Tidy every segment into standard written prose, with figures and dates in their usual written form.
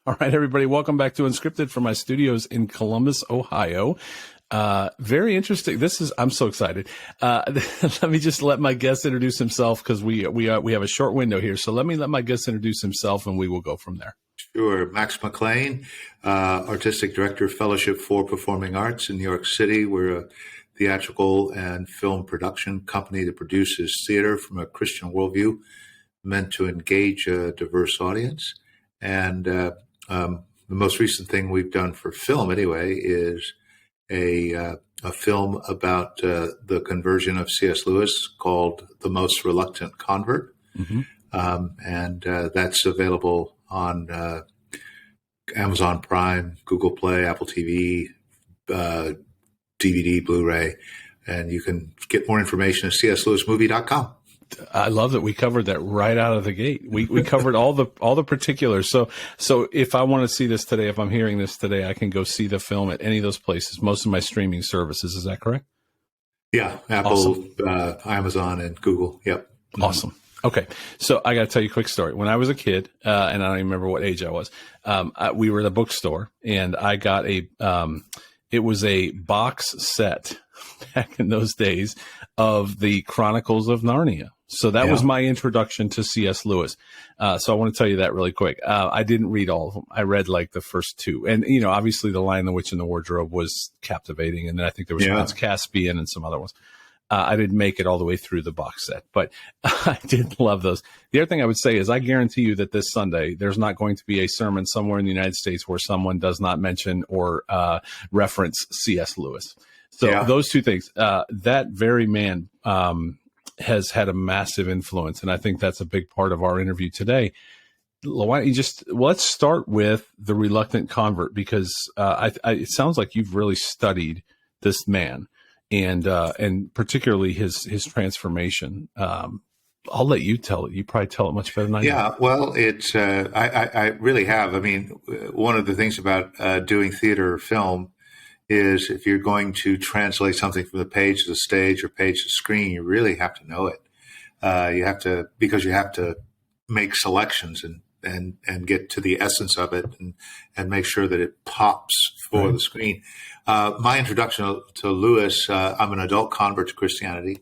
All right, everybody, welcome back to Unscripted from my studios in Columbus, Ohio. Very interesting. I'm so excited. Let me just let my guest introduce himself because we have a short window here. So let my guest introduce himself and we will go from there. Sure. Max McLean, Artistic Director, Fellowship for Performing Arts in New York City. We're a theatrical and film production company that produces theater from a Christian worldview meant to engage a diverse audience. And the most recent thing we've done for film, anyway, is a film about the conversion of C.S. Lewis called The Most Reluctant Convert. Mm-hmm. And that's available on Amazon Prime, Google Play, Apple TV, DVD, Blu-ray. And you can get more information at cslewismovie.com. I love that we covered that right out of the gate. We covered all the particulars. So if I want to see this today, if I'm hearing this today, I can go see the film at any of those places, most of my streaming services. Is that correct? Yeah. Apple, awesome. Amazon, and Google. Yep. Awesome. Okay. So I got to tell you a quick story. When I was a kid, and I don't even remember what age I was, we were at a bookstore and I got it was a box set back in those days of the Chronicles of Narnia. So that was my introduction to C.S. Lewis. So I want to tell you that really quick. I didn't read all of them. I read like the first two. And, obviously The Lion, the Witch, and the Wardrobe was captivating. And then I think there was Prince Caspian and some other ones. I didn't make it all the way through the box set, but I did love those. The other thing I would say is I guarantee you that this Sunday, there's not going to be a sermon somewhere in the United States where someone does not mention or reference C.S. Lewis. So those two things, that very man has had a massive influence. And I think that's a big part of our interview today. Why don't you let's start with The Reluctant Convert, because it sounds like you've really studied this man and particularly his transformation. I'll let you tell it. You probably tell it much better than I do. Yeah, well, it's I really have. I mean, one of the things about doing theater or film is if you're going to translate something from the page to the stage or page to screen, you really have to know it. You have to make selections and get to the essence of it and make sure that it pops for the screen. My introduction to Lewis, I'm an adult convert to Christianity,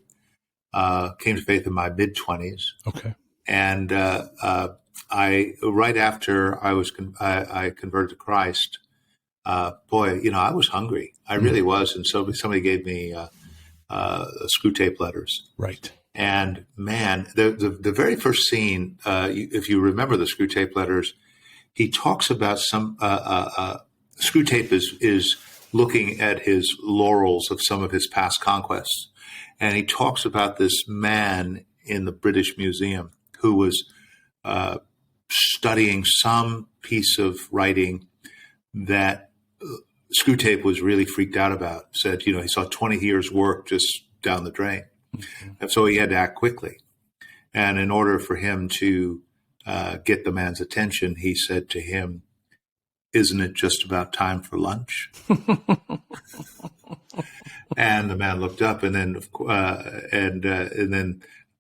came to faith in my mid-20s. Okay. And right after I converted to Christ, I was hungry. I really was. And so somebody gave me Screwtape letters. Right. And man, the very first scene, if you remember the Screwtape letters, he talks about Screwtape is looking at his laurels of some of his past conquests. And he talks about this man in the British Museum who was studying some piece of writing that Screwtape was really freaked out about. Said, he saw 20 years' work just down the drain. Mm-hmm. And so he had to act quickly. And in order for him to get the man's attention, he said to him, "Isn't it just about time for lunch?" And the man looked up, and then,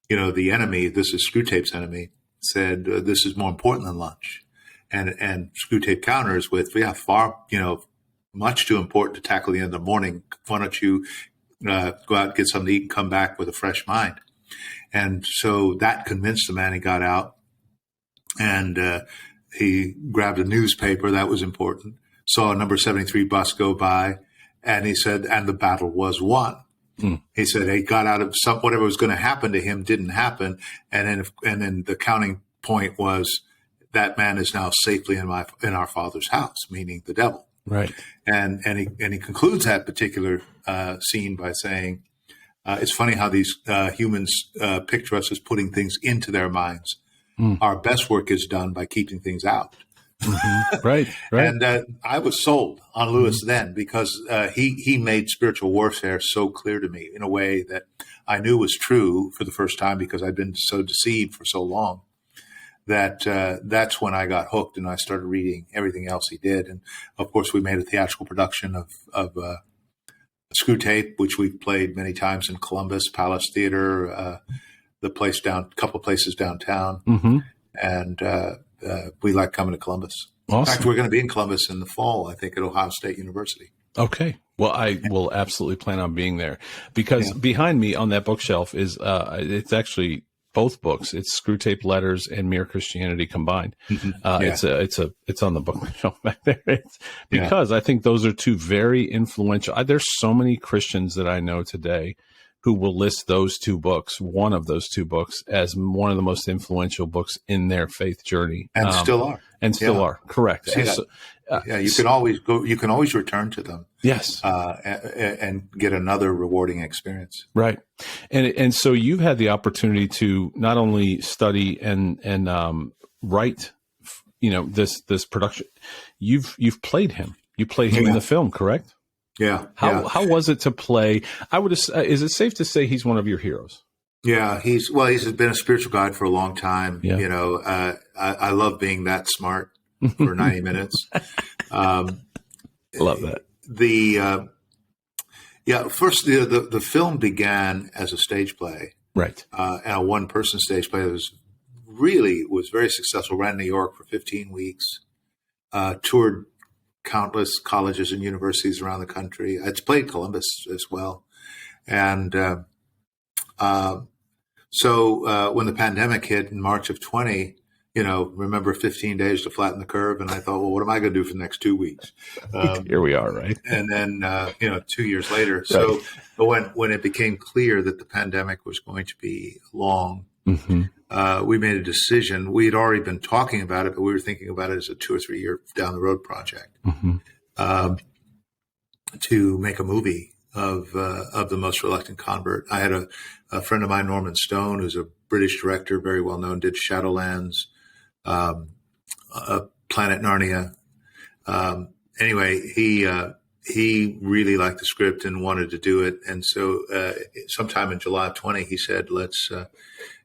the enemy, this is Screwtape's enemy, said, "This is more important than lunch." And Screwtape counters with, much too important to tackle the end of the morning. Why don't you go out, get something to eat, and come back with a fresh mind? And so that convinced the man. He got out and he grabbed a newspaper. That was important. Saw a number 73 bus go by, and he said, and the battle was won. He said he got out of whatever was going to happen to him didn't happen. And then the counting point was, that man is now safely in our Father's house, meaning the devil. Right. And he concludes that particular scene by saying, it's funny how these humans picture us as putting things into their minds. Our best work is done by keeping things out. Mm-hmm. Right. And I was sold on Lewis then, because he made spiritual warfare so clear to me in a way that I knew was true for the first time, because I'd been so deceived for so long. That's when I got hooked, and I started reading everything else he did. And of course, we made a theatrical production of Screwtape, which we've played many times in Columbus, Palace Theater, couple of places downtown. Mm-hmm. And we like coming to Columbus. Awesome. In fact, we're going to be in Columbus in the fall, I think, at Ohio State University. Okay. Well, I will absolutely plan on being there, because behind me on that bookshelf is, it's actually both books. It's Screwtape Letters and Mere Christianity combined. It's on the bookshelf back there. Because I think those are two very influential. There's so many Christians that I know today who will list those two books, one of those two books, as one of the most influential books in their faith journey, and still are. And still are, correct. You can always go. You can always return to them. Yes, and get another rewarding experience. Right, and so you've had the opportunity to not only study and write, this production. You've played him. You played him in the film, correct? Yeah. How was it to play? Is it safe to say he's one of your heroes? Yeah, he's been a spiritual guide for a long time. Yeah. I love being that smart for 90 minutes. Love that. First the film began as a stage play, right? And a one-person stage play that was very successful. Ran in New York for 15 weeks, toured countless colleges and universities around the country. It's played Columbus as well, and so when the pandemic hit in March of 20. Remember 15 days to flatten the curve. And I thought, well, what am I going to do for the next 2 weeks? Here we are, right? And then, 2 years later. So when it became clear that the pandemic was going to be long, we made a decision. We had already been talking about it, but we were thinking about it as a 2 or 3 year down the road project to make a movie of The Most Reluctant Convert. I had a friend of mine, Norman Stone, who's a British director, very well known, did Shadowlands, Planet Narnia. Anyway, he really liked the script and wanted to do it. And so sometime in July of 20, he said, let's,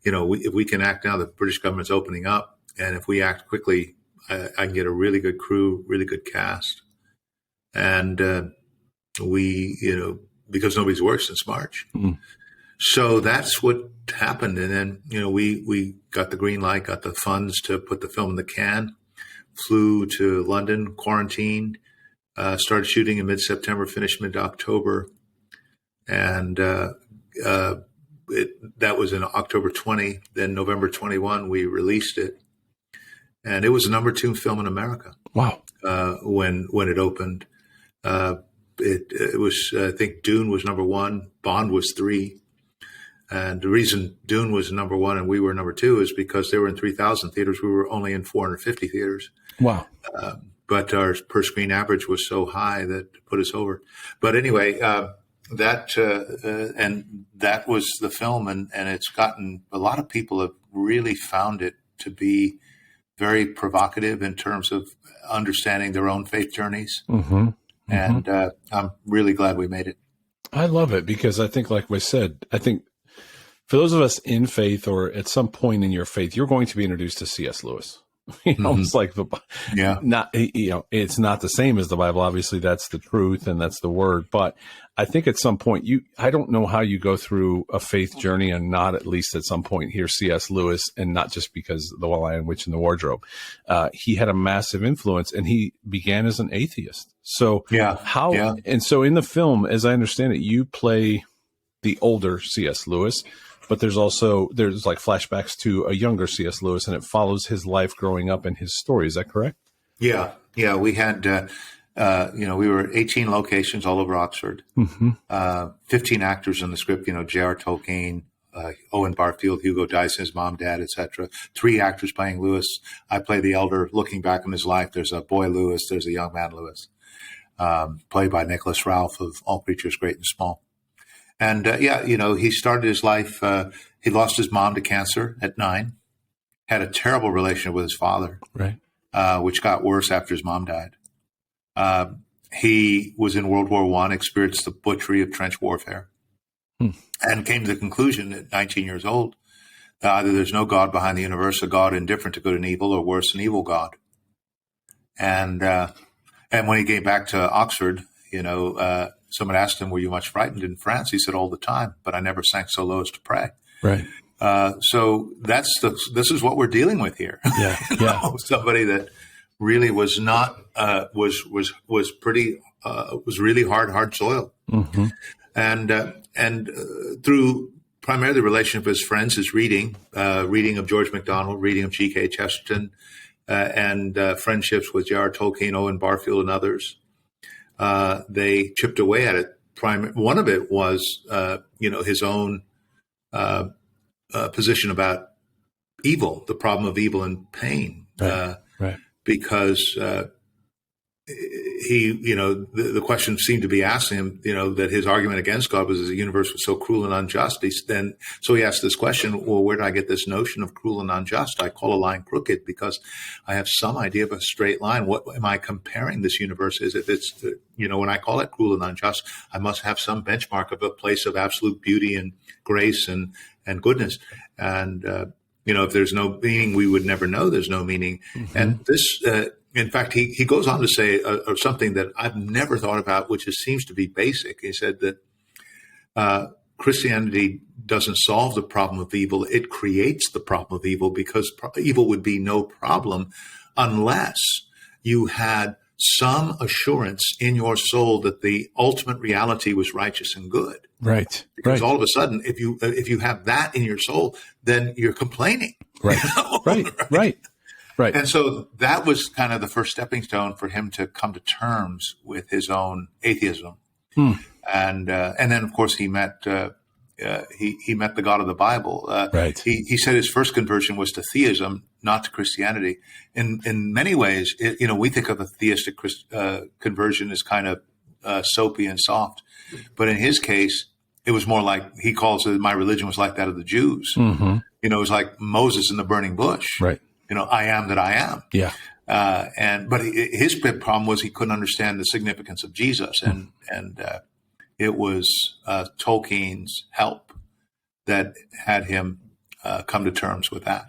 if we can act now, the British government's opening up. And if we act quickly, I can get a really good crew, really good cast. And because nobody's worked since March. Mm. So that's what happened. And then, we got the green light, got the funds to put the film in the can, flew to London, quarantined, started shooting in mid-September, finished mid-October. And that was in October 20. Then November 21, we released it. And it was the number 2 film in America. Wow. When it opened. It was, I think Dune was number 1, Bond was 3. And the reason Dune was number 1 and we were number 2 is because they were in 3,000 theaters. We were only in 450 theaters. Wow. But our per screen average was so high that it put us over. But anyway, that was the film. And it's gotten, a lot of people have really found it to be very provocative in terms of understanding their own faith journeys. Mm-hmm. And I'm really glad we made it. I love it because I think, like I said, for those of us in faith or at some point in your faith, you're going to be introduced to C.S. Lewis. It's like it's not the same as the Bible. Obviously, that's the truth and that's the word. But I think at some point, I don't know how you go through a faith journey and not at least at some point hear C.S. Lewis, and not just because The Lion, Witch, and the Wardrobe. He had a massive influence, and he began as an atheist. So and so in the film, as I understand it, you play the older C.S. Lewis. But there's like flashbacks to a younger C.S. Lewis, and it follows his life growing up and his story. Is that correct? Yeah. We had, we were 18 locations all over Oxford, 15 actors in the script, JRR Tolkien, Owen Barfield, Hugo Dyson, his mom, dad, etc. 3 actors playing Lewis. I play the elder, looking back on his life. There's a boy Lewis. There's a young man Lewis, played by Nicholas Ralph of All Creatures Great and Small. And, he started his life, he lost his mom to cancer at 9, had a terrible relationship with his father, right? Which got worse after his mom died. He was in World War I, experienced the butchery of trench warfare, and came to the conclusion at 19 years old that either there's no God behind the universe, a God indifferent to good and evil, or worse, an evil God. And when he came back to Oxford, someone asked him, were you much frightened in France? He said, all the time, but I never sank so low as to pray. Right. So this is what we're dealing with here. Yeah. Somebody that really was not was pretty was really hard soil, Mm-hmm. and through primarily the relationship of his friends, his reading of George MacDonald, reading of G.K. Chesterton, and friendships with JRR Tolkien, Owen Barfield, and others, they chipped away at it. One of it was his own position about evil, the problem of evil and pain, Right. because the question seemed to be asking him, that his argument against God was the universe was so cruel and unjust. So he asked this question, well, where did I get this notion of cruel and unjust? I call a line crooked because I have some idea of a straight line. What am I comparing this universe is? If it's, when I call it cruel and unjust, I must have some benchmark of a place of absolute beauty and grace and goodness. And, if there's no meaning, we would never know there's no meaning. Mm-hmm. And this, in fact, he goes on to say something that I've never thought about, which seems to be basic. He said that Christianity doesn't solve the problem of evil. It creates the problem of evil, because evil would be no problem unless you had some assurance in your soul that the ultimate reality was righteous and good. Right. Because all of a sudden, if you have that in your soul, then you're complaining. Right. Right. And so that was kind of the first stepping stone for him to come to terms with his own atheism. And then, of course, he met the God of the Bible. Right. He said his first conversion was to theism, not to Christianity. In many ways, we think of a theistic conversion as kind of soapy and soft, but in his case, it was more like, he calls it, my religion was like that of the Jews. Mm-hmm. It was like Moses in the burning bush. Right. I am that I am. Yeah. But his big problem was he couldn't understand the significance of Jesus, and it was Tolkien's help that had him come to terms with that.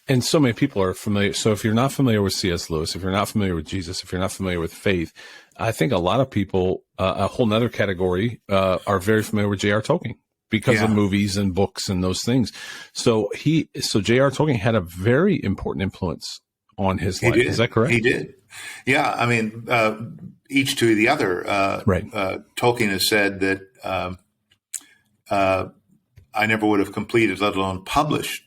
And so many people are familiar. So if you're not familiar with C.S. Lewis, if you're not familiar with Jesus, if you're not familiar with faith, I think a lot of people, a whole nother category, are very familiar with J.R. Tolkien because of movies and books and those things. So J.R. Tolkien had a very important influence on his life. Is that correct? He did. Yeah. I mean, each to the other. Right. Tolkien has said that I never would have completed, let alone published,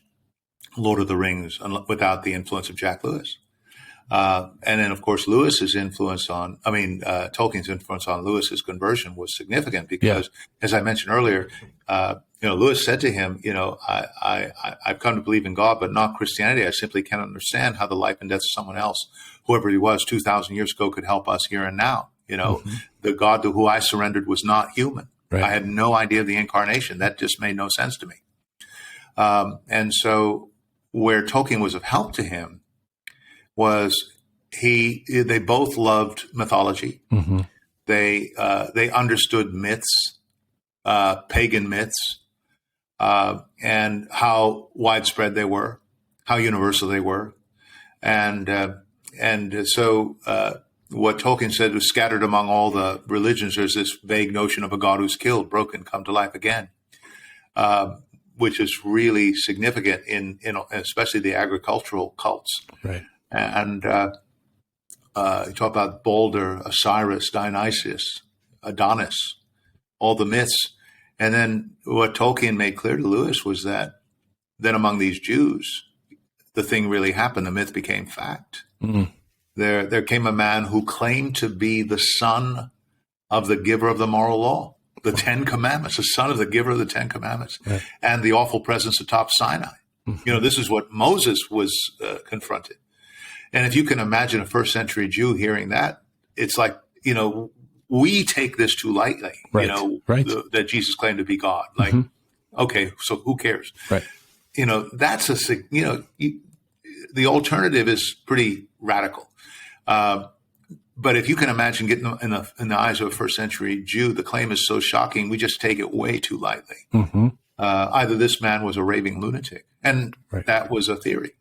Lord of the Rings without the influence of Jack Lewis. And then, of course, Tolkien's influence on Lewis's conversion was significant because, as I mentioned earlier, Lewis said to him, I've come to believe in God, but not Christianity. I simply can't understand how the life and death of someone else, whoever he was 2,000 years ago, could help us here and now. The God to who I surrendered was not human. Right. I had no idea of the incarnation. That just made no sense to me. And so where Tolkien was of help to him was they both loved mythology. Mm-hmm. They understood myths, pagan myths, and how widespread they were, how universal they were. And so what Tolkien said was, scattered among all the religions, there's this vague notion of a God who's killed, broken, come to life again. Which is really significant in especially the agricultural cults. Right. And you talk about Balder, Osiris, Dionysius, Adonis, all the myths. And then what Tolkien made clear to Lewis was that then among these Jews, the thing really happened. The myth became fact. Mm-hmm. There came a man who claimed to be the son of the giver of the moral law. The Ten Commandments, the son of the giver of the Ten Commandments, right. And the awful presence atop Sinai. Mm-hmm. This is what Moses was confronted. And if you can imagine a first century Jew hearing that, it's like, we take this too lightly, right. Right. That Jesus claimed to be God. Like, okay, so who cares? Right. That's the alternative is pretty radical. But if you can imagine getting in the eyes of a first century Jew, the claim is so shocking, we just take it way too lightly. Mm-hmm. Either this man was a raving lunatic, and that was a theory,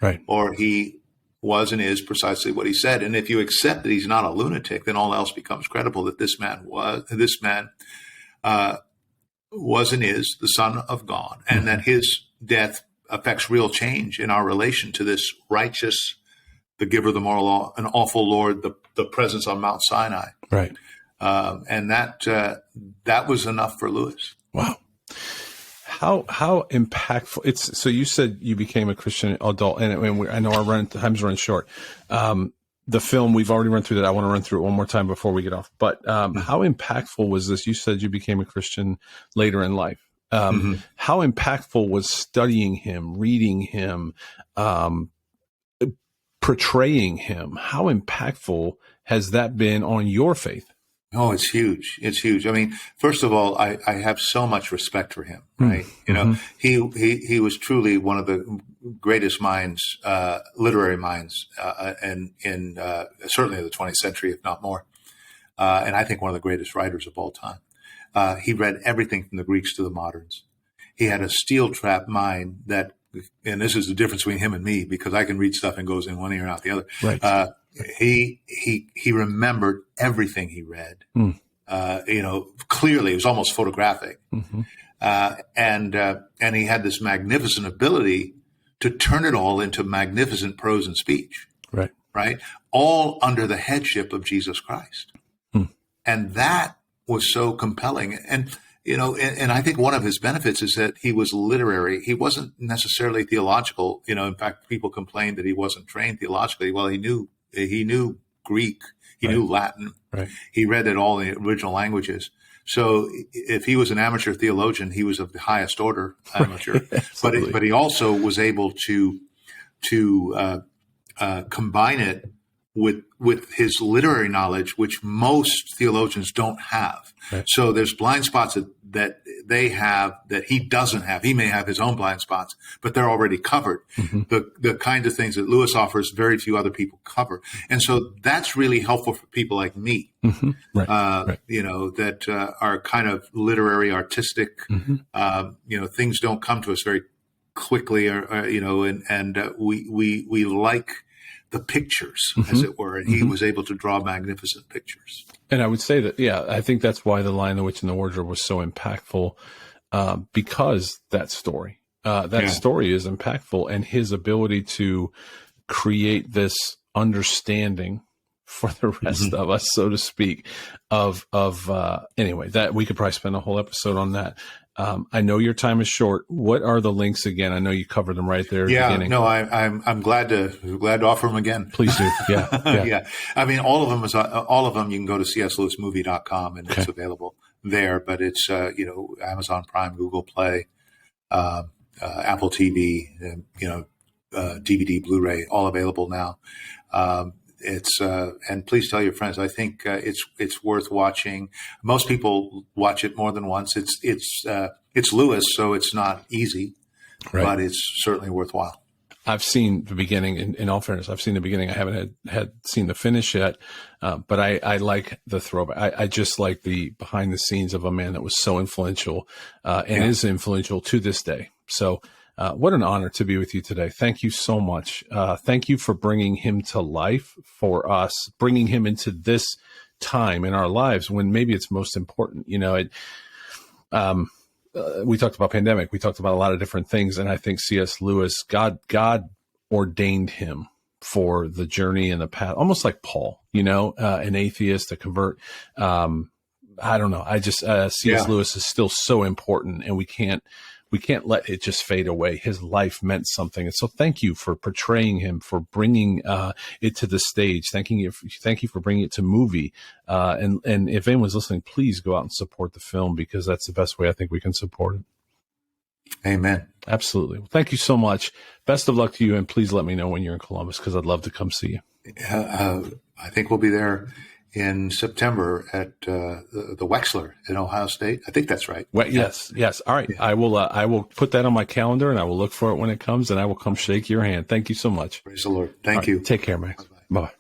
right? Or he was and is precisely what he said. And if you accept that he's not a lunatic, then all else becomes credible, that this man was and is the Son of God, and that his death affects real change in our relation to this righteous the giver of the moral law, an awful Lord, the presence on Mount Sinai. Right. And that was enough for Lewis. Wow. How impactful so you said you became a Christian adult, and I know our time's run short. The film, we've already run through that. I want to run through it one more time before we get off. But how impactful was this? You said you became a Christian later in life. How impactful was studying him, reading him, portraying him? How impactful has that been on your faith? Oh, it's huge. It's huge. I mean, first of all, I have so much respect for him, right? You know, he was truly one of the greatest minds, literary minds, and in certainly the 20th century, if not more. And I think one of the greatest writers of all time. He read everything from the Greeks to the moderns. He had a steel trap mind that, and this is the difference between him and me, because I can read stuff and goes in one ear and out the other. Right. He remembered everything he read, you know, clearly. It was almost photographic. And he had this magnificent ability to turn it all into magnificent prose and speech. Right. Right. All under the headship of Jesus Christ. And that was so compelling. And, you know, and I think one of his benefits is that he was literary. He wasn't necessarily theological. You know, in fact, people complained that he wasn't trained theologically. Well, he knew Greek, he knew Latin, he read it all in the original languages. So if he was an amateur theologian, he was of the highest order amateur. But he also was able to combine it with his literary knowledge, which most theologians don't have. So there's blind spots that they have that he doesn't have. He may have his own blind spots, but they're already covered. The kind of things that Lewis offers, very few other people cover. And so that's really helpful for people like me, you know, that are kind of literary, artistic. You know, things don't come to us very quickly, or you know, and we like the pictures, as it were, and he was able to draw magnificent pictures. And I would say that, I think that's why The Lion, the Witch, and the Wardrobe was so impactful, because that story story is impactful, and his ability to create this understanding for the rest of us, so to speak, anyway, that we could probably spend a whole episode on that. I know your time is short. What are the links again? I know you covered them right there. At the beginning. No, I'm glad to offer them again. Please do. Yeah. I mean, all of them. You can go to cslewismovie.com and it's available there. But it's you know, Amazon Prime, Google Play, Apple TV, you know, DVD, Blu-ray, all available now. It's and please tell your friends. I think it's worth watching. Most people watch it more than once. It's Lewis, so it's not easy, but it's certainly worthwhile. I've seen the beginning. In all fairness, I've seen the beginning. I haven't had seen the finish yet, but I like the throwback. I just like the behind the scenes of a man that was so influential and is influential to this day. So. What an honor to be with you today. Thank you so much. Thank you for bringing him to life for us, bringing him into this time in our lives when maybe it's most important. You know, we talked about pandemic. We talked about a lot of different things. And I think C.S. Lewis, God ordained him for the journey and the path, almost like Paul, you know, an atheist, a convert. I don't know. I just, C.S. Lewis is still so important, and we can't let it just fade away. His life meant something. And so thank you for portraying him, for bringing it to the stage. Thank you for bringing it to movie. And if anyone's listening, please go out and support the film, because that's the best way I think we can support it. Amen. Absolutely. Well, thank you so much. Best of luck to you. And please let me know when you're in Columbus, because I'd love to come see you. I think we'll be there in September at the Wexler in Ohio State. I think that's right. Well, yes. All right. Yeah. I will put that on my calendar, and I will look for it when it comes, and I will come shake your hand. Thank you so much. Praise the Lord. Thank you. Take care, Max. Bye-bye.